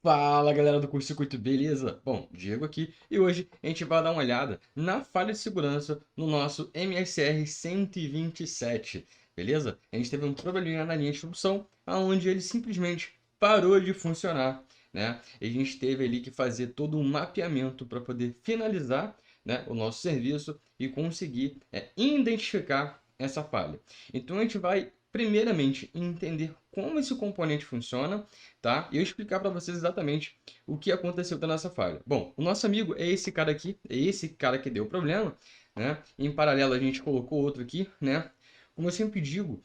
Fala galera do Curto-Circuito, beleza? Bom, Diego aqui e hoje a gente vai dar uma olhada na falha de segurança no nosso MSR 127, beleza? A gente teve um probleminha na linha de instrução onde ele simplesmente parou de funcionar, né? E a gente teve ali que fazer todo um mapeamento para poder finalizar, né, o nosso serviço e conseguir identificar essa falha. Então a gente vai primeiramente entender como esse componente funciona, tá? E eu explicar para vocês exatamente o que aconteceu com essa falha. Bom, o nosso amigo é esse cara aqui, é esse cara que deu o problema, né? Em paralelo a gente colocou outro aqui, né? Como eu sempre digo,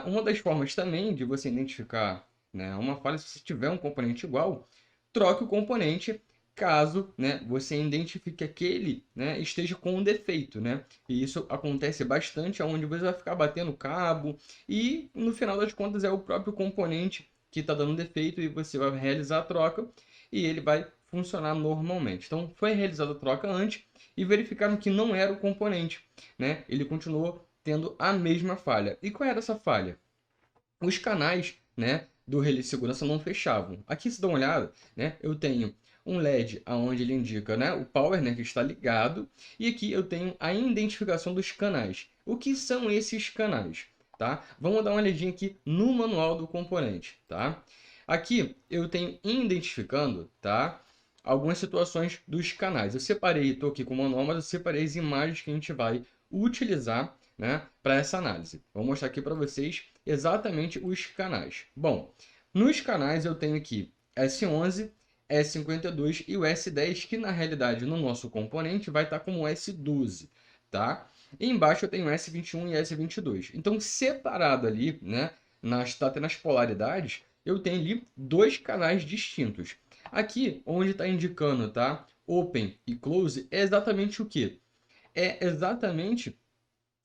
uma das formas também de você identificar, né, uma falha, se você tiver um componente igual, troque o componente caso, né, você identifique que aquele, né, esteja com um defeito, né? E isso acontece bastante, onde você vai ficar batendo cabo e no final das contas é o próprio componente que está dando defeito e você vai realizar a troca e ele vai funcionar normalmente. Então foi realizada a troca antes e verificaram que não era o componente, né? Ele continuou tendo a mesma falha. E qual era essa falha? Os canais, né, do relé de segurança não fechavam. Aqui, se dá uma olhada, né, eu tenho um LED onde ele indica, né, o power, né, que está ligado, e aqui eu tenho a identificação dos canais. O que são esses canais? Tá? Vamos dar uma olhadinha aqui no manual do componente. Tá? Aqui eu tenho identificando, tá, algumas situações dos canais. Eu separei, estou aqui com o manual, mas eu separei as imagens que a gente vai utilizar, né, para essa análise. Vou mostrar aqui para vocês exatamente os canais. Bom, nos canais eu tenho aqui S11, S52 e o S10, que na realidade no nosso componente vai estar como S12, tá? E embaixo eu tenho S21 e S22. Então, separado ali, né, nas polaridades, eu tenho ali dois canais distintos. Aqui, onde está indicando, tá, Open e Close, é exatamente o que? É exatamente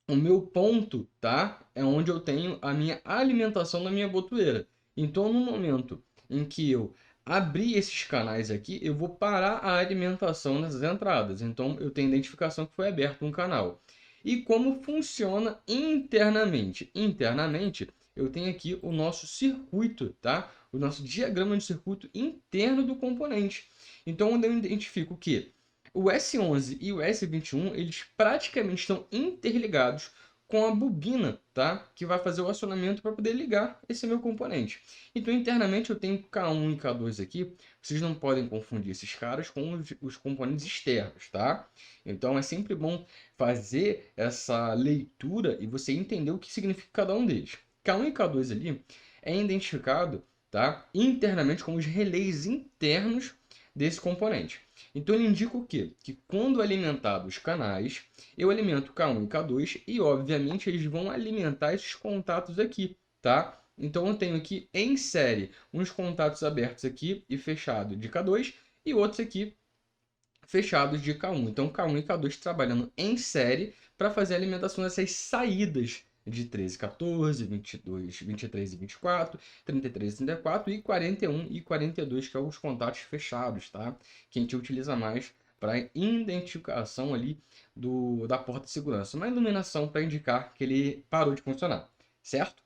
o meu ponto, tá? É onde eu tenho a minha alimentação da minha botoeira. Então, no momento em que eu abrir esses canais aqui, eu vou parar a alimentação nessas entradas. Então, eu tenho identificação que foi aberto um canal. E como funciona internamente? Internamente, eu tenho aqui o nosso circuito, tá? O nosso diagrama de circuito interno do componente. Então, onde eu identifico que o S11 e o S21, eles praticamente estão interligados com a bobina, tá? Que vai fazer o acionamento para poder ligar esse meu componente. Então, internamente, eu tenho K1 e K2 aqui. Vocês não podem confundir esses caras com os componentes externos, tá? Então, é sempre bom fazer essa leitura e você entender o que significa cada um deles. K1 e K2 ali é identificado, tá, internamente como os relés internos desse componente. Então ele indica o quê? Que quando alimentado os canais, eu alimento K1 e K2 e obviamente eles vão alimentar esses contatos aqui, tá? Então eu tenho aqui em série uns contatos abertos aqui e fechado de K2 e outros aqui fechados de K1. Então K1 e K2 trabalhando em série para fazer a alimentação dessas saídas de 13 e 14, 22, 23 e 24, 33 e 34 e 41 e 42, que são os contatos fechados, tá? Que a gente utiliza mais para identificação ali da porta de segurança. Uma iluminação para indicar que ele parou de funcionar, certo?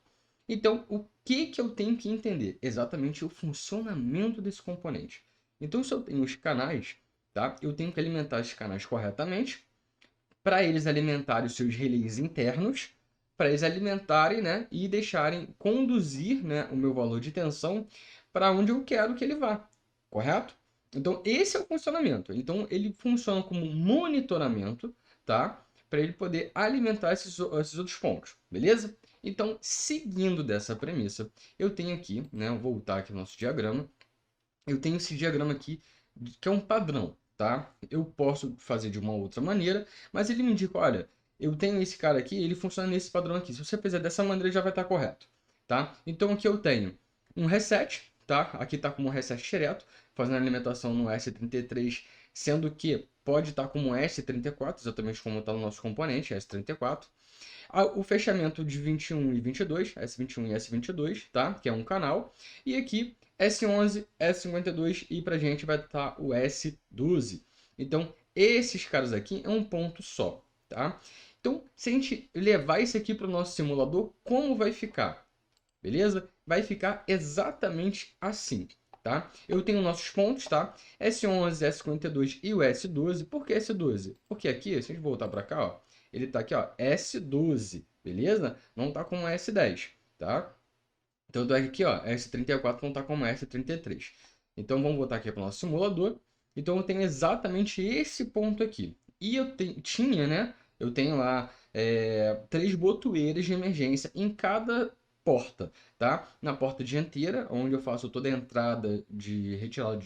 Então, o que que eu tenho que entender? Exatamente o funcionamento desse componente. Então, se eu tenho os canais, tá? Eu tenho que alimentar esses canais corretamente para eles alimentarem os seus relés internos, para eles alimentarem, né, e deixarem conduzir, né, o meu valor de tensão para onde eu quero que ele vá, correto? Então, esse é o funcionamento. Então, ele funciona como monitoramento, tá? Para ele poder alimentar esses outros pontos, beleza? Então, seguindo dessa premissa, eu tenho aqui, né, vou voltar aqui no nosso diagrama, eu tenho esse diagrama aqui, que é um padrão, tá? Eu posso fazer de uma outra maneira, mas ele me indica, olha, eu tenho esse cara aqui, ele funciona nesse padrão aqui. Se você fizer dessa maneira, já vai estar correto, tá? Então aqui eu tenho um reset, tá? Aqui está como reset direto, fazendo a alimentação no S33, sendo que pode estar como S34, exatamente como está no nosso componente, S34. O fechamento de 21 e 22, S21 e S22, tá? Que é um canal. E aqui S11, S52 e pra gente vai estar o S12. Então, esses caras aqui é um ponto só, tá? Então, se a gente levar isso aqui para o nosso simulador, como vai ficar? Beleza? Vai ficar exatamente assim, tá? Eu tenho nossos pontos, tá? S11, S52 e o S12. Por que S12? Porque aqui, se a gente voltar para cá, ó, ele tá aqui, ó, S12, beleza? Não tá como S10, tá? Então, aqui, ó, S34 não tá como S33. Então, vamos voltar aqui para o nosso simulador. Então, eu tenho exatamente esse ponto aqui. E eu tinha, né? Eu tenho lá 3 botoeiras de emergência em cada porta, tá? Na porta dianteira, onde eu faço toda a entrada de retirada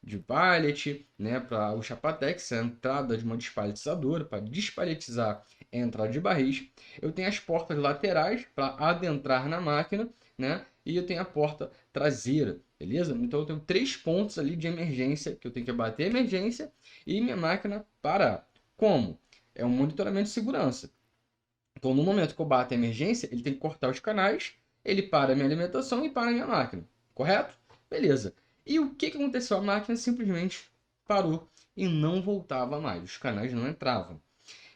de pallet, né? Para o Chapatex, a entrada de uma despaletizadora, para despaletizar a entrada de barris. Eu tenho as portas laterais para adentrar na máquina, né? E eu tenho a porta traseira, beleza? Então eu tenho 3 pontos ali de emergência, que eu tenho que bater a emergência e minha máquina parar. Como? É um monitoramento de segurança. Então, no momento que eu bato a emergência, ele tem que cortar os canais, ele para a minha alimentação e para a minha máquina. Correto? Beleza. E o que aconteceu? A máquina simplesmente parou e não voltava mais. Os canais não entravam.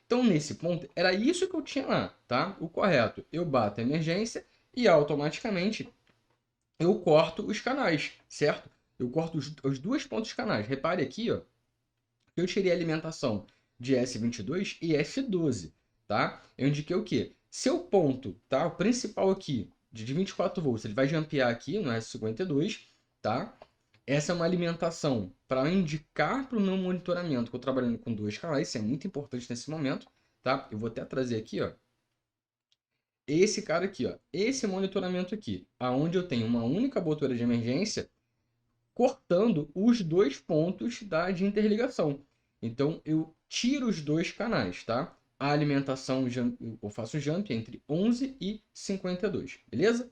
Então, nesse ponto, era isso que eu tinha lá, tá? O correto. Eu bato a emergência e automaticamente eu corto os canais, certo? Eu corto os 2 pontos dos canais. Repare aqui, ó, eu tirei a alimentação de S22 e S12, tá? Eu indiquei o quê? Seu ponto, tá? O principal aqui, de 24 volts, ele vai jampear aqui no S52, tá? Essa é uma alimentação para indicar para o meu monitoramento que eu estou trabalhando com 2 canais, isso é muito importante nesse momento, tá? Eu vou até trazer aqui, ó, esse cara aqui, ó, esse monitoramento aqui, aonde eu tenho uma única botoeira de emergência cortando os 2 pontos de interligação. Então, eu tiro os 2 canais, tá? A alimentação, eu faço jump entre 11 e 52, beleza?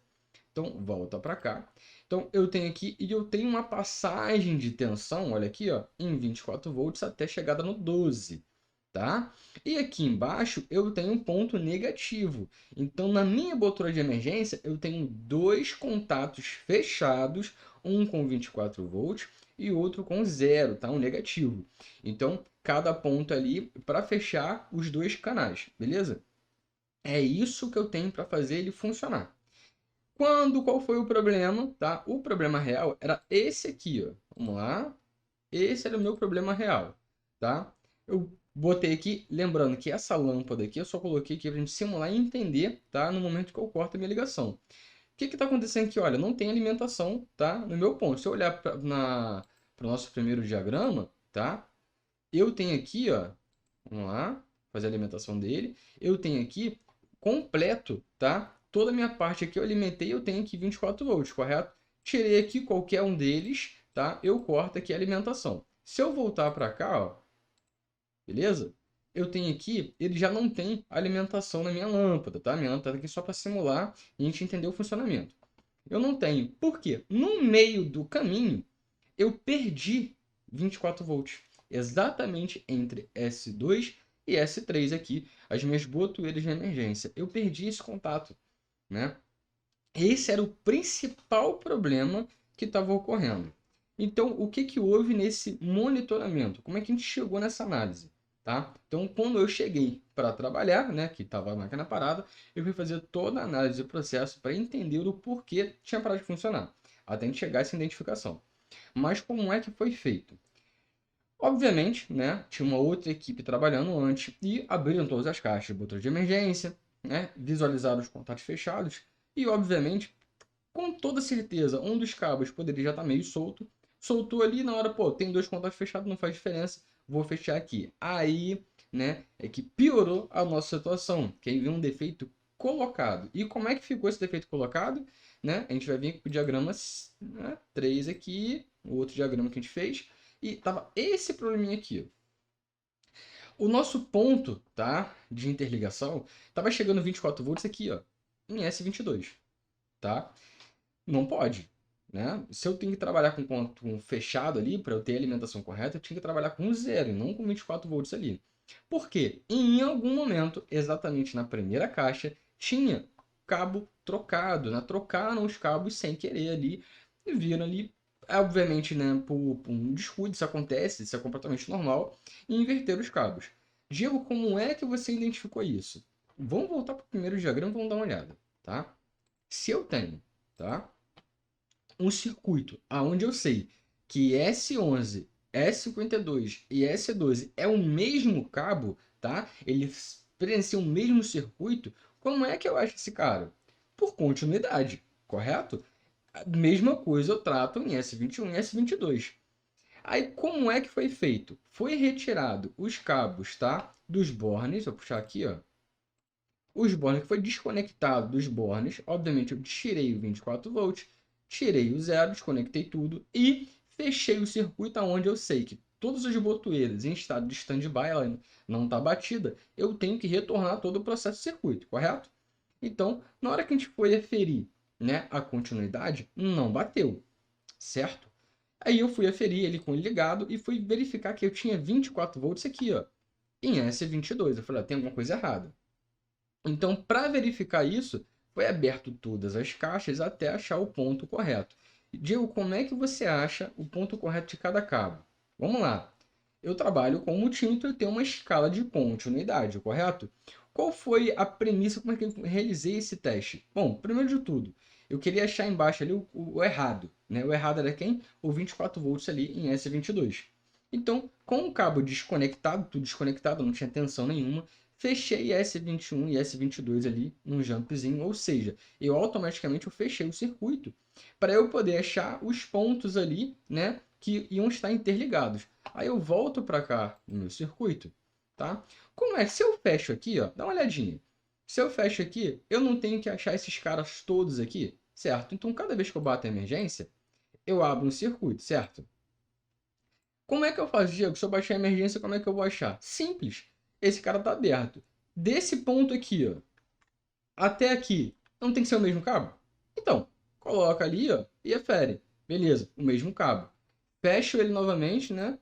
Então, volta para cá. Então, eu tenho aqui, e eu tenho uma passagem de tensão, olha aqui, ó, em 24 volts até chegada no 12, tá? E aqui embaixo eu tenho um ponto negativo. Então, na minha botoeira de emergência, eu tenho 2 contatos fechados, um com 24 volts e outro com 0, tá? Um negativo. Então, cada ponto ali para fechar os 2 canais, beleza? É isso que eu tenho para fazer ele funcionar. Qual foi o problema, tá? O problema real era esse aqui, ó. Vamos lá. Esse era o meu problema real, tá? Eu botei aqui, lembrando que essa lâmpada aqui eu só coloquei aqui pra gente simular e entender, tá? No momento que eu corto a minha ligação. O que que tá acontecendo aqui? Olha, não tem alimentação, tá? No meu ponto. Se eu olhar para o nosso primeiro diagrama, tá? Eu tenho aqui, ó, vamos lá, fazer a alimentação dele. Eu tenho aqui completo, tá? Toda a minha parte aqui eu alimentei, eu tenho aqui 24 volts, correto? Tirei aqui qualquer um deles, tá? Eu corto aqui a alimentação. Se eu voltar para cá, ó, beleza? Eu tenho aqui, ele já não tem alimentação na minha lâmpada, tá? Minha lâmpada tá aqui só para simular e a gente entender o funcionamento. Eu não tenho. Por quê? No meio do caminho, eu perdi 24 volts. Exatamente entre S2 e S3 aqui, as minhas botoeiras de emergência. Eu perdi esse contato, né? Esse era o principal problema que estava ocorrendo. Então, o que que houve nesse monitoramento? Como é que a gente chegou nessa análise? Tá? Então, quando eu cheguei para trabalhar, né, que estava a máquina parada, eu fui fazer toda a análise do processo para entender o porquê tinha parado de funcionar, até a gente chegar a essa identificação. Mas como é que foi feito? Obviamente, né, tinha uma outra equipe trabalhando antes e abriram todas as caixas de botão de emergência, né, visualizaram os contatos fechados e, obviamente, com toda certeza, um dos cabos poderia já estar meio solto. Soltou ali na hora, pô, tem 2 contatos fechados, não faz diferença, vou fechar aqui. Aí, né, é que piorou a nossa situação, que aí veio um defeito colocado. E como é que ficou esse defeito colocado? Né? A gente vai vir com o diagrama, né, 3 aqui, o outro diagrama que a gente fez, e tava esse probleminha aqui. O nosso ponto, tá, de interligação, tava chegando 24 volts aqui, ó, em S22, tá? Não pode, né? Se eu tenho que trabalhar com ponto fechado ali, para eu ter a alimentação correta, eu tinha que trabalhar com 0 e não com 24 volts ali. Por quê? Em algum momento, exatamente na primeira caixa, tinha cabo trocado, né? Trocaram os cabos sem querer ali e viram ali, obviamente, né, por um descuido, isso acontece, isso é completamente normal, e inverter os cabos. Diego, como é que você identificou isso? Vamos voltar para o primeiro diagrama e vamos dar uma olhada, tá? Se eu tenho, tá? um circuito aonde eu sei que S11, S52 e S12 é o mesmo cabo, tá? Eles pertencem ao mesmo circuito. Como é que eu acho esse cara? Por continuidade, correto? A mesma coisa eu trato em S21 e S22. Aí, como é que foi feito? Foi retirado os cabos, tá? Dos bornes, vou puxar aqui, ó. Os bornes que foi desconectado dos bornes, obviamente eu tirei o 24 volts, tirei o zero, desconectei tudo e fechei o circuito aonde eu sei que todas as botoeiras em estado de stand-by, ela não está batida, eu tenho que retornar todo o processo de circuito, correto? Então, na hora que a gente foi aferir, né, a continuidade, não bateu, certo? Aí eu fui aferir ele com ele ligado e fui verificar que eu tinha 24 volts aqui, ó, em S22. Eu falei, tem alguma coisa errada. Então, para verificar isso, foi aberto todas as caixas até achar o ponto correto. Diego, como é que você acha o ponto correto de cada cabo? Vamos lá. Eu trabalho com multímetro e tenho uma escala de continuidade, correto? Qual foi a premissa, como é que eu realizei esse teste? Bom, primeiro de tudo, eu queria achar embaixo ali o errado, né? O errado era quem? O 24 volts ali em S22. Então, com o cabo desconectado, tudo desconectado, não tinha tensão nenhuma, fechei S21 e S22 ali num jumpzinho, ou seja, eu fechei o circuito para eu poder achar os pontos ali, né, que iam estar interligados. Aí eu volto para cá no meu circuito, tá? Como é? Se eu fecho aqui, ó, dá uma olhadinha. Se eu fecho aqui, eu não tenho que achar esses caras todos aqui, certo? Então, cada vez que eu bato a emergência, eu abro um circuito, certo? Como é que eu faço, Diego? Se eu baixar a emergência, como é que eu vou achar? Simples. Esse cara tá aberto. Desse ponto aqui, ó, até aqui, não tem que ser o mesmo cabo? Então, coloca ali, ó, e afere. Beleza, o mesmo cabo. Fecho ele novamente, né?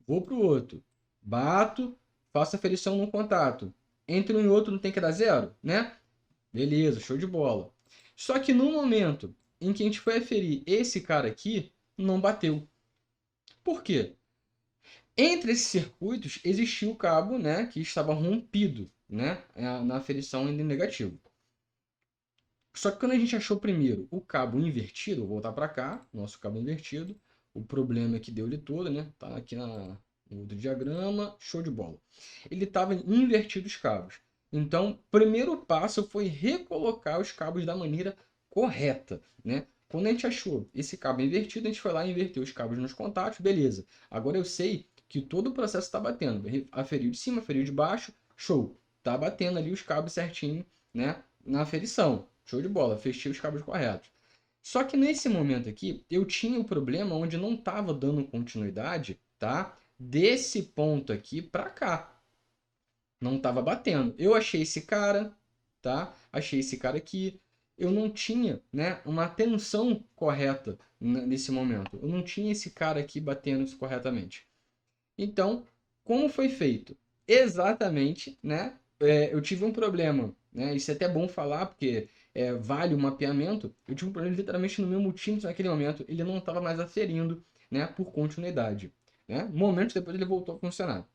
Vou pro outro. Bato, faço a aferição num contato. Entre um e outro não tem que dar zero, né? Beleza, show de bola. Só que no momento em que a gente foi aferir esse cara aqui, não bateu. Por quê? Entre esses circuitos existia o cabo, né, que estava rompido, né, na aferição ainda negativo. Só que quando a gente achou primeiro o cabo invertido, vou voltar para cá, nosso cabo invertido, o problema é que deu ele todo, né, tá aqui no outro diagrama, show de bola. Ele estava invertido os cabos. Então, o primeiro passo foi recolocar os cabos da maneira correta, né? Quando a gente achou esse cabo invertido, a gente foi lá e inverteu os cabos nos contatos, beleza. Agora eu sei que todo o processo está batendo. Aferiu de cima, aferiu de baixo, show. Tá batendo ali os cabos certinho, né? Na aferição. Show de bola, fechei os cabos corretos. Só que nesse momento aqui, eu tinha o problema onde não estava dando continuidade, tá? Desse ponto aqui para cá. Não estava batendo. Eu achei esse cara, tá? Achei esse cara aqui. Eu não tinha, né, uma tensão correta nesse momento. Eu não tinha esse cara aqui batendo isso corretamente. Então, como foi feito? Exatamente, né? Eu tive um problema, né? Isso é até bom falar, porque vale o mapeamento. Eu tive um problema literalmente no meu multímetro naquele momento. Ele não estava mais aferindo, né? Por continuidade. Né? Momentos depois ele voltou a funcionar.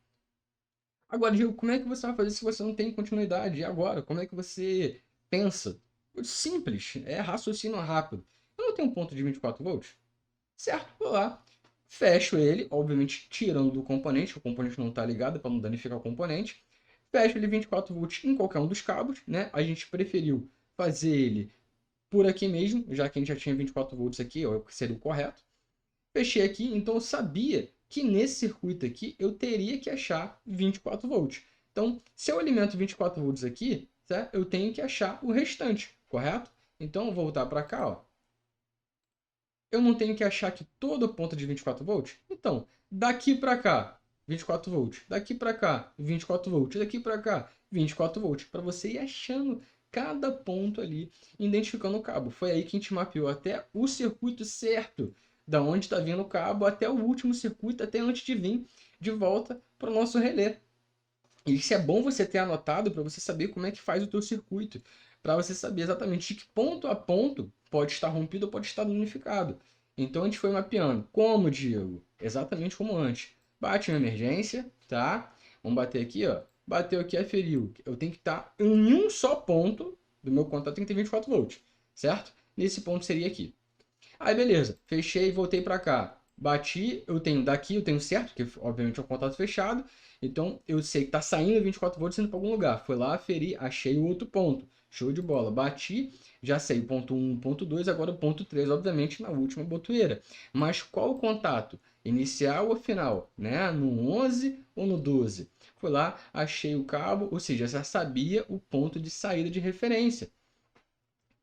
Agora, Gil, como é que você vai fazer se você não tem continuidade? E agora? Como é que você pensa? Simples, é raciocínio rápido. Eu não tenho um ponto de 24 volts? Certo, vou lá. Fecho ele, obviamente tirando do componente, o componente não está ligado para não danificar o componente. Fecho ele 24 volts em qualquer um dos cabos, né? A gente preferiu fazer ele por aqui mesmo, já que a gente já tinha 24 volts aqui, ó, que seria o correto. Fechei aqui, então eu sabia que nesse circuito aqui eu teria que achar 24 volts. Então, se eu alimento 24 volts aqui, certo? Eu tenho que achar o restante, correto? Então, vou voltar para cá, ó. Eu não tenho que achar que toda ponta de 24 volts? Então, daqui para cá, 24 volts. Daqui para cá, 24 volts. Daqui para cá, 24 volts. Para você ir achando cada ponto ali, identificando o cabo. Foi aí que a gente mapeou até o circuito certo, da onde está vindo o cabo, até o último circuito, até antes de vir de volta para o nosso relé. E isso é bom você ter anotado para você saber como é que faz o teu circuito, para você saber exatamente de que ponto a ponto pode estar rompido ou pode estar danificado. Então a gente foi mapeando. Como, Diego? Exatamente como antes. Bate uma emergência, tá? Vamos bater aqui, ó. Bateu aqui, aferiu. Eu tenho que estar em um só ponto do meu contato, tem que ter 24 volts, certo? Nesse ponto seria aqui. Aí beleza, fechei e voltei para cá. Bati, eu tenho certo, que obviamente é um contato fechado, então eu sei que tá saindo 24 volts indo para algum lugar. Fui lá, aferi, achei o outro ponto. Show de bola. Bati, já sei o ponto 1, ponto 2, agora o ponto 3, obviamente, na última botoeira. Mas qual o contato? Inicial ou final? Né? No 11 ou no 12? Fui lá, achei o cabo, ou seja, já sabia o ponto de saída de referência,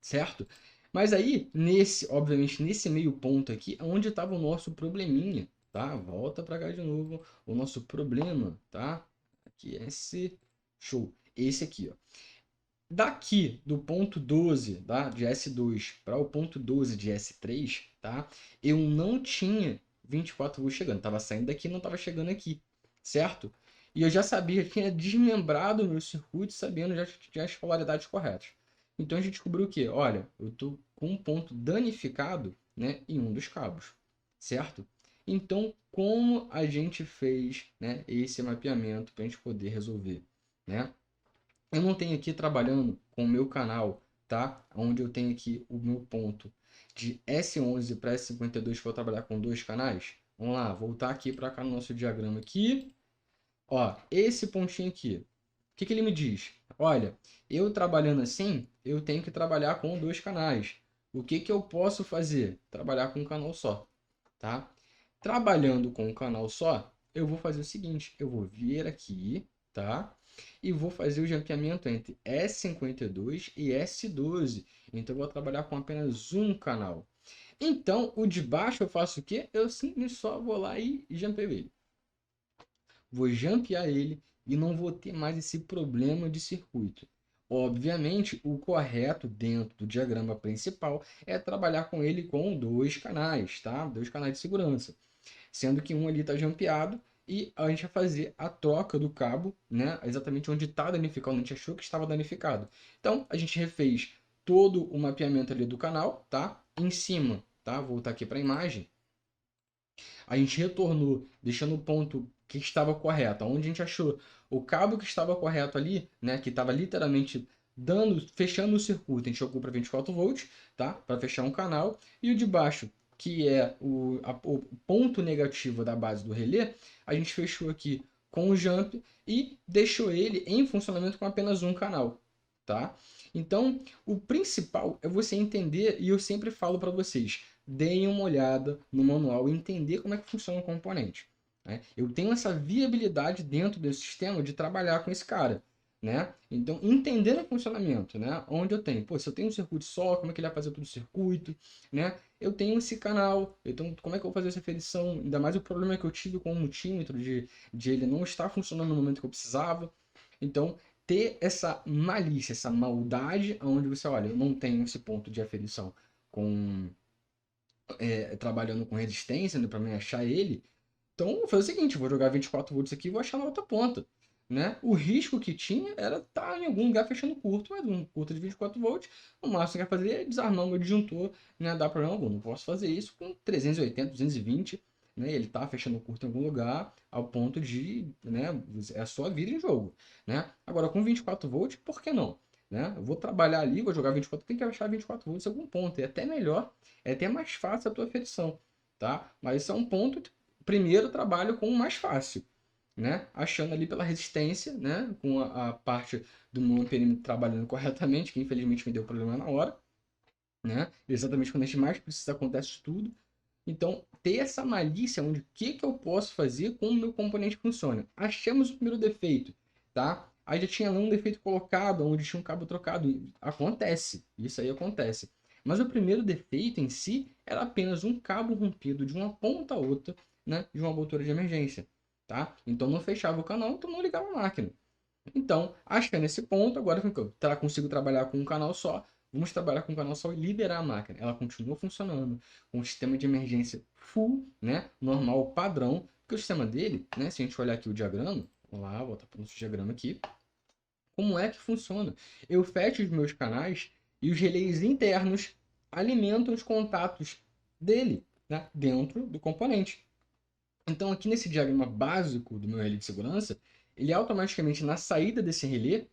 certo? Mas aí, obviamente, nesse meio ponto aqui, é onde estava o nosso probleminha, tá? Volta para cá de novo, o nosso problema, tá? Aqui, esse, show, esse aqui, ó. Daqui do ponto 12, tá? De S2 para o ponto 12 de S3, tá? Eu não tinha 24 volts chegando, tava saindo daqui, não tava chegando aqui, certo? E eu já sabia, já tinha desmembrado o meu circuito, sabendo já as polaridades corretas. Então a gente descobriu o quê? Olha, eu tô com um ponto danificado, né, em um dos cabos, certo? Então, como a gente fez, né, esse mapeamento para a gente poder resolver, né? Eu não tenho aqui trabalhando com o meu canal, tá? Onde eu tenho aqui o meu ponto de S11 para S52 para eu trabalhar com dois canais. Vamos lá, voltar aqui para cá no nosso diagrama aqui. Ó, esse pontinho aqui. O que que ele me diz? Olha, eu trabalhando assim, eu tenho que trabalhar com dois canais. O que que eu posso fazer? Trabalhar com um canal só, tá? Trabalhando com um canal só, eu vou fazer o seguinte, eu vou vir aqui, tá? E vou fazer o jampeamento entre S52 e S12. Então eu vou trabalhar com apenas um canal. Então, o de baixo eu faço o quê? Eu simplesmente só vou lá e jampeio ele. Vou jampear ele e não vou ter mais esse problema de circuito. Obviamente, o correto dentro do diagrama principal é trabalhar com ele com dois canais, tá? Dois canais de segurança. Sendo que um ali está jampeado e a gente vai fazer a troca do cabo, né? Exatamente onde está danificado, a gente achou que estava danificado. Então, a gente refez todo o mapeamento ali do canal, tá? Em cima, tá? Vou voltar aqui para a imagem. A gente retornou, deixando o ponto que estava correto, onde a gente achou o cabo que estava correto ali, né, que estava literalmente fechando o circuito, a gente jogou para 24 volts, tá? Para fechar um canal, e o de baixo, que é o ponto negativo da base do relé, a gente fechou aqui com o jump e deixou ele em funcionamento com apenas um canal, tá? Então, o principal é você entender, e eu sempre falo para vocês, deem uma olhada no manual e entender como é que funciona o componente, né? Eu tenho essa viabilidade dentro desse sistema de trabalhar com esse cara, né? Então, entendendo o funcionamento, né? Onde eu tenho, pô, se eu tenho um circuito só, como é que ele vai fazer todo o circuito, né? Eu tenho esse canal, então como é que eu vou fazer essa aferição? Ainda mais o problema que eu tive com o multímetro, de ele não estar funcionando no momento que eu precisava. Então, ter essa malícia, essa maldade, onde você, olha, eu não tenho esse ponto de aferição com trabalhando com resistência, né, para mim achar ele. Então, eu vou fazer o seguinte, eu vou jogar 24 volts aqui e vou achar na outra ponta, né? O risco que tinha era estar em algum lugar fechando curto, mas um curto de 24 volts, o máximo que eu ia fazer é desarmar o meu disjuntor, né? Não dá problema algum. Não posso fazer isso com 380, 220, né? Ele tá fechando curto em algum lugar ao ponto de, né? É só vir em jogo, né? Agora, com 24 volts, por que não? Né? Eu vou trabalhar ali, vou jogar 24, tem que achar 24 volts em algum ponto. É até melhor, é até mais fácil a tua aferição, tá? Mas isso é um ponto. Primeiro trabalho com o mais fácil, né? Achando ali pela resistência, né? Com a parte do meu perímetro trabalhando corretamente, que infelizmente me deu problema na hora, né? Exatamente quando a gente mais precisa acontece tudo. Então, ter essa malícia onde o que eu posso fazer com o meu componente funciona. Achamos o primeiro defeito, tá? Aí já tinha lá um defeito colocado, onde tinha um cabo trocado. Acontece, isso aí acontece. Mas o primeiro defeito em si era apenas um cabo rompido de uma ponta a outra, né, de uma botoura de emergência, tá? Então não fechava o canal, então não ligava a máquina. Então, achando esse ponto, agora eu consigo trabalhar com um canal só. Vamos trabalhar com um canal só e liberar a máquina. Ela continua funcionando com o sistema de emergência full, né? Normal, padrão. Porque o sistema dele, né? Se a gente olhar aqui o diagrama, vamos lá, voltar para o nosso diagrama aqui. Como é que funciona? Eu fecho os meus canais e os relés internos alimentam os contatos dele, né? Dentro do componente. Então, aqui nesse diagrama básico do meu relé de segurança, ele automaticamente, na saída desse relé,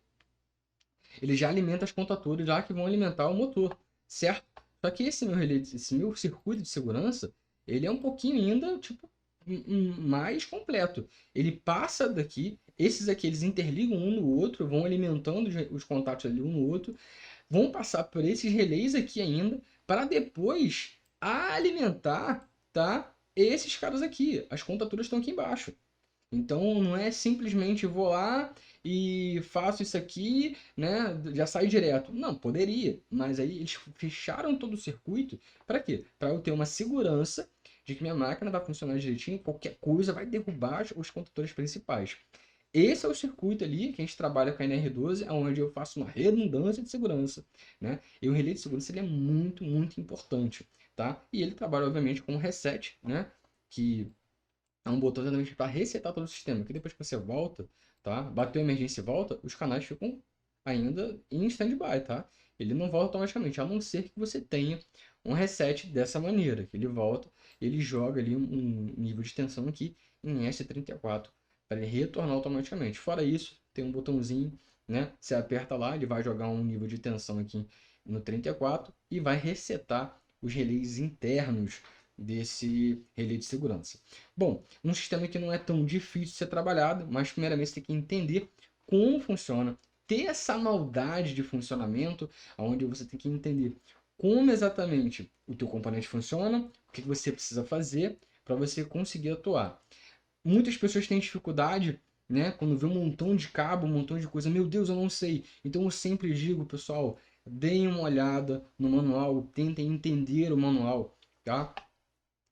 ele já alimenta as contatoras já que vão alimentar o motor, certo? Só que esse meu relé, esse meu circuito de segurança, ele é um pouquinho ainda, tipo, mais completo. Ele passa daqui, esses aqui, eles interligam um no outro, vão alimentando os contatos ali um no outro, vão passar por esses relés aqui ainda, para depois alimentar, tá? Esses caras aqui. As contaturas estão aqui embaixo. Então não é simplesmente vou lá e faço isso aqui, né? Já sai direto. Não, poderia, mas aí eles fecharam todo o circuito para quê? Para eu ter uma segurança de que minha máquina vai funcionar direitinho, qualquer coisa vai derrubar os contadores principais. Esse é o circuito ali que a gente trabalha com a NR12, onde eu faço uma redundância de segurança, né? E o relé de segurança ele é muito, muito importante, tá? E ele trabalha, obviamente, com o reset, né? Que é um botão exatamente para resetar todo o sistema. Que depois que você volta, tá? Bateu a emergência e volta, os canais ficam ainda em stand-by, tá? Ele não volta automaticamente, a não ser que você tenha um reset dessa maneira, que ele volta, ele joga ali um nível de tensão aqui em S34 para ele retornar automaticamente. Fora isso, tem um botãozinho, né? Você aperta lá, ele vai jogar um nível de tensão aqui no 34 e vai resetar os relés internos desse relé de segurança. Bom, um sistema que não é tão difícil de ser trabalhado, mas primeiramente você tem que entender como funciona, ter essa maldade de funcionamento, onde você tem que entender como exatamente o teu componente funciona, o que você precisa fazer para você conseguir atuar. Muitas pessoas têm dificuldade, né, quando vê um montão de cabo, um montão de coisa, meu Deus, eu não sei. Então eu sempre digo, pessoal, deem uma olhada no manual, tentem entender o manual, tá?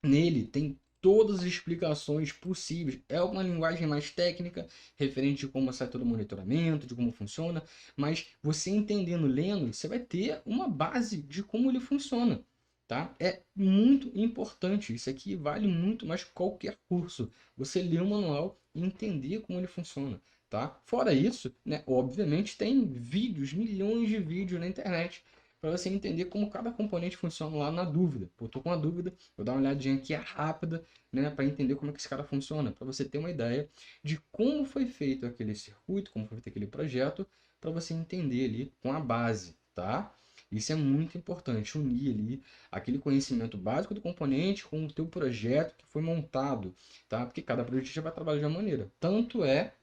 Nele tem todas as explicações possíveis. É uma linguagem mais técnica, referente de como sai todo o monitoramento, de como funciona, mas você entendendo, lendo, você vai ter uma base de como ele funciona, tá? É muito importante. Isso aqui vale muito mais que qualquer curso. Você ler o manual e entender como ele funciona, tá? Fora isso, né, obviamente tem vídeos, milhões de vídeos na internet para você entender como cada componente funciona lá na dúvida. Pô, tô com uma dúvida, vou dar uma olhadinha aqui rápida, né, para entender como é que esse cara funciona, para você ter uma ideia de como foi feito aquele circuito, como foi feito aquele projeto, para você entender ali com a base, tá? Isso é muito importante, unir ali aquele conhecimento básico do componente com o teu projeto que foi montado, tá? Porque cada projeto já vai trabalhar de uma maneira. Tanto é,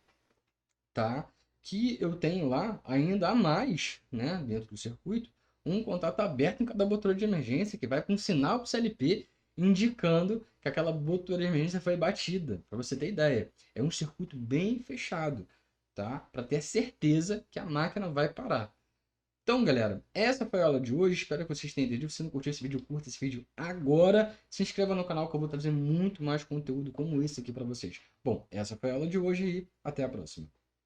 tá, que eu tenho lá ainda a mais, né, dentro do circuito, um contato aberto em cada botão de emergência que vai com um sinal para o CLP indicando que aquela botão de emergência foi batida, para você ter ideia. É um circuito bem fechado, tá? Para ter certeza que a máquina vai parar. Então, galera, essa foi a aula de hoje. Espero que vocês tenham entendido. Se não curtiu esse vídeo, curta esse vídeo agora. Se inscreva no canal que eu vou trazer muito mais conteúdo como esse aqui para vocês. Bom, essa foi a aula de hoje e até a próxima.